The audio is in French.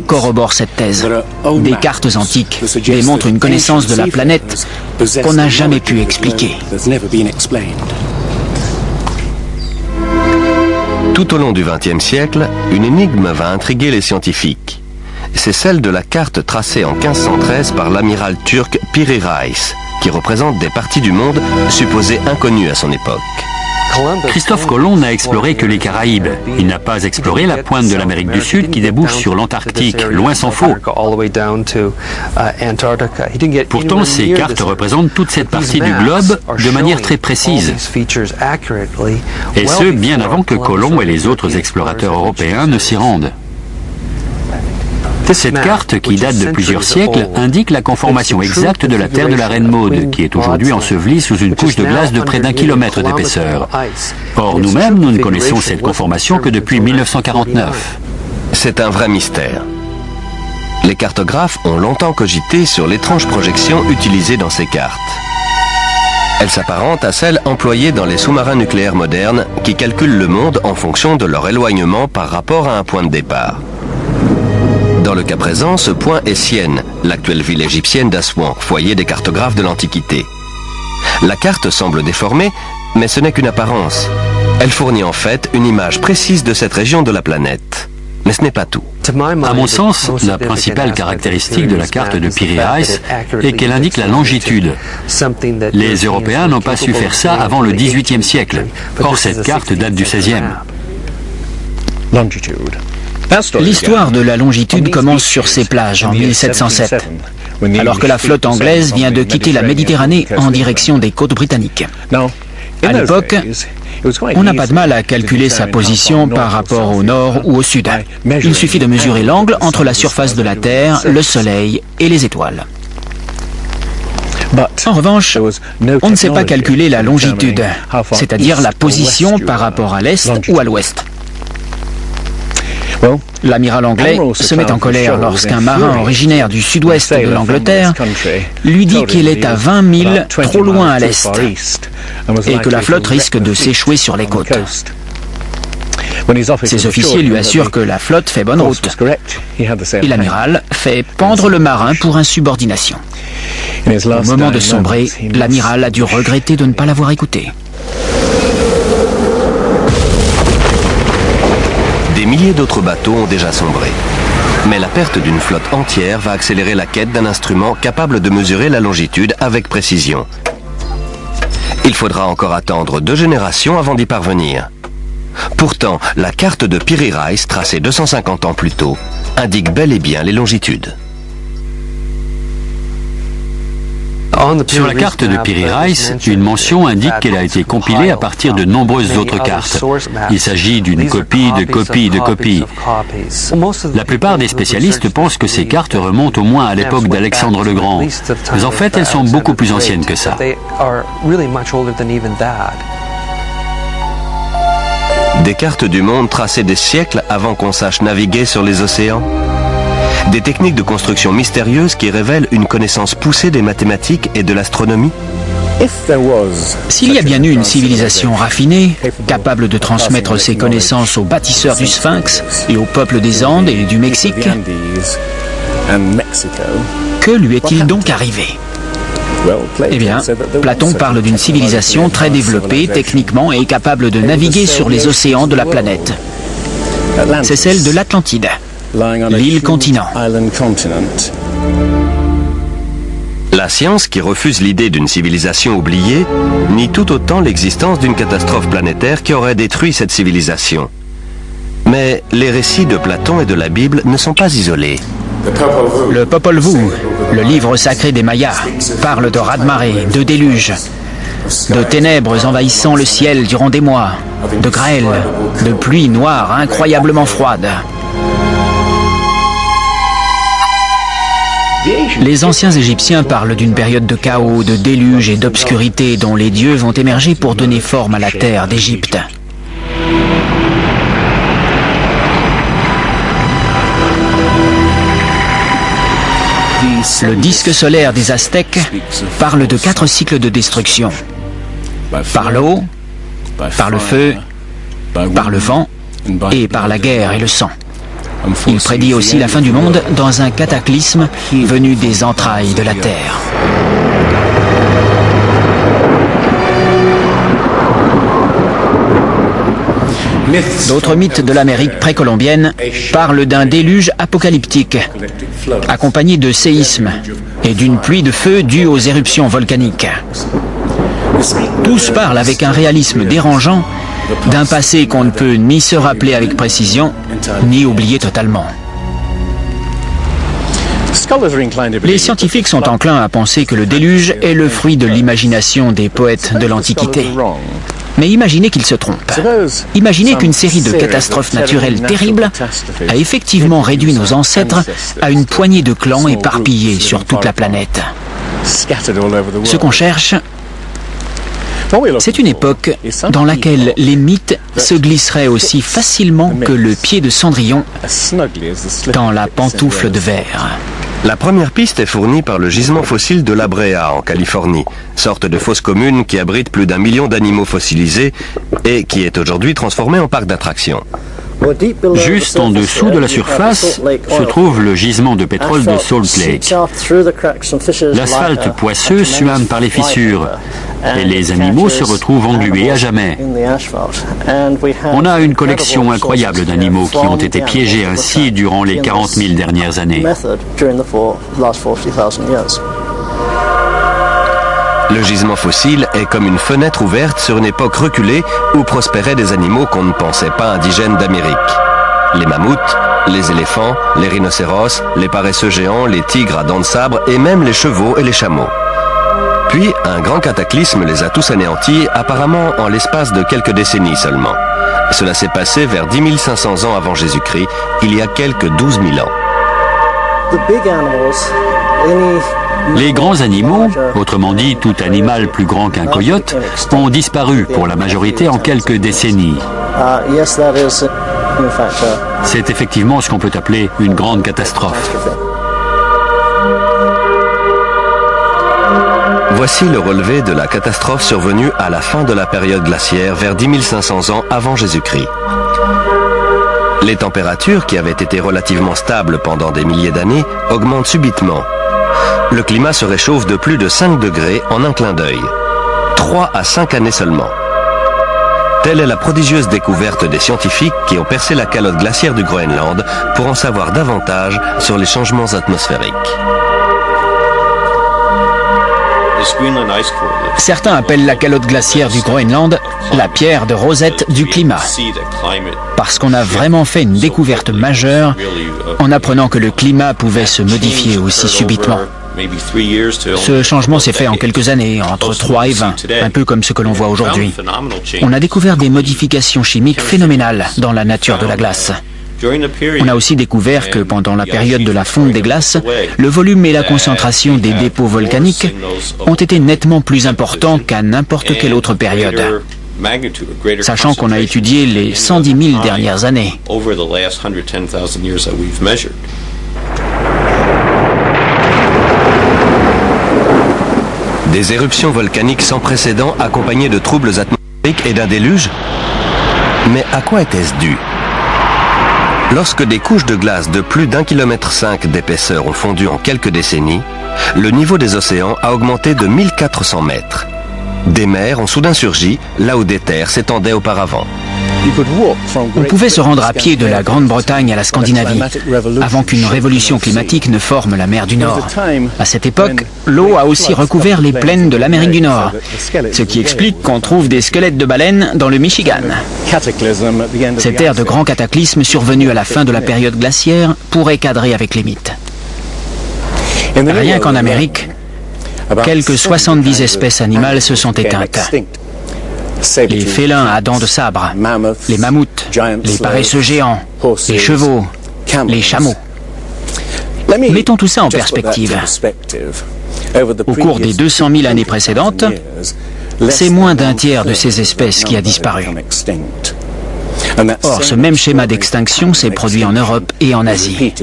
corroborent cette thèse. Des cartes antiques démontrent une connaissance de la planète qu'on n'a jamais pu expliquer. Tout au long du XXe siècle, une énigme va intriguer les scientifiques. C'est celle de la carte tracée en 1513 par l'amiral turc Piri Reis, qui représente des parties du monde supposées inconnues à son époque. Christophe Colomb n'a exploré que les Caraïbes. Il n'a pas exploré la pointe de l'Amérique du Sud qui débouche sur l'Antarctique, loin s'en faut. Pourtant, ces cartes représentent toute cette partie du globe de manière très précise. Et ce, bien avant que Colomb et les autres explorateurs européens ne s'y rendent. Cette carte, qui date de plusieurs siècles, indique la conformation exacte de la terre de la Reine Maude, qui est aujourd'hui ensevelie sous une couche de glace de près d'1 kilomètre d'épaisseur. Or, nous-mêmes, nous ne connaissons cette conformation que depuis 1949. C'est un vrai mystère. Les cartographes ont longtemps cogité sur l'étrange projection utilisée dans ces cartes. Elle s'apparente à celle employée dans les sous-marins nucléaires modernes qui calculent le monde en fonction de leur éloignement par rapport à un point de départ. Dans le cas présent, ce point est Syène, l'actuelle ville égyptienne d'Assouan, foyer des cartographes de l'Antiquité. La carte semble déformée, mais ce n'est qu'une apparence. Elle fournit en fait une image précise de cette région de la planète. Mais ce n'est pas tout. À mon sens, la principale caractéristique de la carte de Piri Reis est qu'elle indique la longitude. Les Européens n'ont pas su faire ça avant le XVIIIe siècle. Or, cette carte date du XVIe. L'histoire de la longitude commence sur ces plages en 1707, alors que la flotte anglaise vient de quitter la Méditerranée en direction des côtes britanniques. À l'époque, on n'a pas de mal à calculer sa position par rapport au nord ou au sud. Il suffit de mesurer l'angle entre la surface de la Terre, le Soleil et les étoiles. En revanche, on ne sait pas calculer la longitude, c'est-à-dire la position par rapport à l'est ou à l'ouest. L'amiral anglais se met en colère lorsqu'un marin originaire du sud-ouest de l'Angleterre lui dit qu'il est à 20 milles trop loin à l'est et que la flotte risque de s'échouer sur les côtes. Ses officiers lui assurent que la flotte fait bonne route et l'amiral fait pendre le marin pour insubordination. Au moment de sombrer, l'amiral a dû regretter de ne pas l'avoir écouté. Des milliers d'autres bateaux ont déjà sombré. Mais la perte d'une flotte entière va accélérer la quête d'un instrument capable de mesurer la longitude avec précision. Il faudra encore attendre 2 générations avant d'y parvenir. Pourtant, la carte de Piri Reis, tracée 250 ans plus tôt, indique bel et bien les longitudes. Sur la carte de Piri Reis, une mention indique qu'elle a été compilée à partir de nombreuses autres cartes. Il s'agit d'une copie de copie de copie. La plupart des spécialistes pensent que ces cartes remontent au moins à l'époque d'Alexandre le Grand. Mais en fait, elles sont beaucoup plus anciennes que ça. Des cartes du monde tracées des siècles avant qu'on sache naviguer sur les océans. Des techniques de construction mystérieuses qui révèlent une connaissance poussée des mathématiques et de l'astronomie. S'il y a bien eu une civilisation raffinée, capable de transmettre ses connaissances aux bâtisseurs du Sphinx et au peuple des Andes et du Mexique, que lui est-il donc arrivé ? Eh bien, Platon parle d'une civilisation très développée techniquement et capable de naviguer sur les océans de la planète. C'est celle de l'Atlantide, l'île-continent. La science, qui refuse l'idée d'une civilisation oubliée, nie tout autant l'existence d'une catastrophe planétaire qui aurait détruit cette civilisation. Mais les récits de Platon et de la Bible ne sont pas isolés. Le Popol Vuh, le livre sacré des Mayas, parle de raz-de-marée, de déluge, de ténèbres envahissant le ciel durant des mois, de grêle, de pluie noire incroyablement froide. Les anciens Égyptiens parlent d'une période de chaos, de déluge et d'obscurité dont les dieux vont émerger pour donner forme à la terre d'Égypte. Le disque solaire des Aztèques parle de 4 cycles de destruction. Par l'eau, par le feu, par le vent et par la guerre et le sang. Il prédit aussi la fin du monde dans un cataclysme venu des entrailles de la Terre. D'autres mythes de l'Amérique précolombienne parlent d'un déluge apocalyptique, accompagné de séismes et d'une pluie de feu due aux éruptions volcaniques. Tous parlent avec un réalisme dérangeant d'un passé qu'on ne peut ni se rappeler avec précision, ni oublier totalement. Les scientifiques sont enclins à penser que le déluge est le fruit de l'imagination des poètes de l'Antiquité. Mais imaginez qu'ils se trompent. Imaginez qu'une série de catastrophes naturelles terribles a effectivement réduit nos ancêtres à une poignée de clans éparpillés sur toute la planète. Ce qu'on cherche, c'est une époque dans laquelle les mythes se glisseraient aussi facilement que le pied de Cendrillon dans la pantoufle de verre. La première piste est fournie par le gisement fossile de La Brea en Californie, sorte de fosse commune qui abrite plus d'1 million d'animaux fossilisés et qui est aujourd'hui transformée en parc d'attractions. Juste en dessous de la surface se trouve le gisement de pétrole de Salt Lake. L'asphalte poisseux suinte par les fissures et les animaux se retrouvent englués à jamais. On a une collection incroyable d'animaux qui ont été piégés ainsi durant les 40 000 dernières années. Le gisement fossile est comme une fenêtre ouverte sur une époque reculée où prospéraient des animaux qu'on ne pensait pas indigènes d'Amérique. Les mammouths, les éléphants, les rhinocéros, les paresseux géants, les tigres à dents de sabre et même les chevaux et les chameaux. Puis, un grand cataclysme les a tous anéantis, apparemment en l'espace de quelques décennies seulement. Cela s'est passé vers 10 500 ans avant Jésus-Christ, il y a quelques 12 000 ans. Les grands animaux, autrement dit tout animal plus grand qu'un coyote, ont disparu pour la majorité en quelques décennies. C'est effectivement ce qu'on peut appeler une grande catastrophe. Voici le relevé de la catastrophe survenue à la fin de la période glaciaire vers 10 500 ans avant Jésus-Christ. Les températures, qui avaient été relativement stables pendant des milliers d'années, augmentent subitement. Le climat se réchauffe de plus de 5 degrés en un clin d'œil. 3 à 5 années seulement. Telle est la prodigieuse découverte des scientifiques qui ont percé la calotte glaciaire du Groenland pour en savoir davantage sur les changements atmosphériques. Certains appellent la calotte glaciaire du Groenland la pierre de Rosette du climat, parce qu'on a vraiment fait une découverte majeure en apprenant que le climat pouvait se modifier aussi subitement. Ce changement s'est fait en quelques années, entre 3 et 20, un peu comme ce que l'on voit aujourd'hui. On a découvert des modifications chimiques phénoménales dans la nature de la glace. On a aussi découvert que pendant la période de la fonte des glaces, le volume et la concentration des dépôts volcaniques ont été nettement plus importants qu'à n'importe quelle autre période, sachant qu'on a étudié les 110 000 dernières années. Des éruptions volcaniques sans précédent accompagnées de troubles atmosphériques et d'un déluge? Mais à quoi était-ce dû? Lorsque des couches de glace de plus d'1,5 km d'épaisseur ont fondu en quelques décennies, le niveau des océans a augmenté de 1400 mètres. Des mers ont soudain surgi là où des terres s'étendaient auparavant. On pouvait se rendre à pied de la Grande-Bretagne à la Scandinavie, avant qu'une révolution climatique ne forme la mer du Nord. À cette époque, l'eau a aussi recouvert les plaines de l'Amérique du Nord, ce qui explique qu'on trouve des squelettes de baleines dans le Michigan. Cette ère de grand cataclysme survenue à la fin de la période glaciaire pourrait cadrer avec les mythes. Rien qu'en Amérique, quelques 70 espèces animales se sont éteintes. Les félins à dents de sabre, les mammouths, les paresseux géants, les chevaux, les chameaux. Mettons tout ça en perspective. Au cours des 200 000 années précédentes, c'est moins d'un tiers de ces espèces qui a disparu. Or, ce même schéma d'extinction s'est produit en Europe et en Asie.